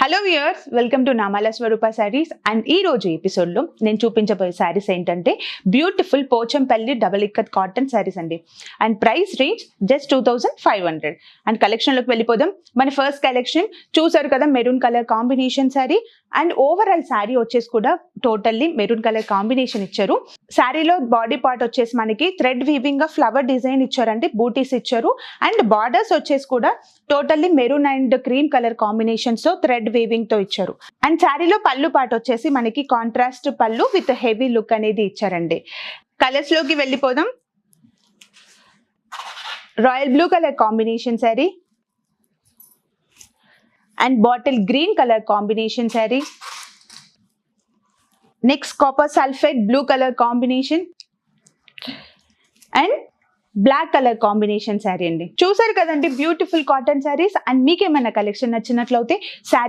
Hello viewers, welcome to Namala Swaroopa saris. And ఈ రోజు ఎపిసోడ్లో నేను చూపించబోయే శారీస్ ఏంటంటే beautiful Pochampally double ikat cotton saris అండి. And price range just 2500. And కలెక్షన్లోకి వెళ్ళిపోదాం. మన ఫస్ట్ కలెక్షన్ చూసారు కదా, maroon colour combination sari. And overall sari వచ్చేసి కూడా టోటల్లీ మెరూన్ కలర్ కాంబినేషన్ ఇచ్చారు. శారీలో బాడీ పార్ట్ వచ్చేసి మనకి థ్రెడ్ వీవింగ్ గా ఫ్లవర్ డిజైన్ ఇచ్చారండి, బూటీస్ ఇచ్చారు. అండ్ బార్డర్స్ వచ్చేసి కూడా totally maroon and cream colour combinations తో థ్రెడ్ వీవింగ్ తో ఇచ్చారు. అండ్ శారీలో పళ్ళు పార్ట్ వచ్చేసి మనకి కాంట్రాస్ట్ పళ్ళు విత్ హెవీ లుక్ అనేది ఇచ్చారండి. కలర్స్ లోకి వెళ్ళిపోదాం. Royal blue colour combination sari and bottle green colour combination sari. Next copper sulphate blue colour combination and black colour combination sari అండి. చూసారు కదండి బ్యూటిఫుల్ కాటన్ శారీస్. అండ్ మీకేమైనా కలెక్షన్ నచ్చినట్లయితే శారీ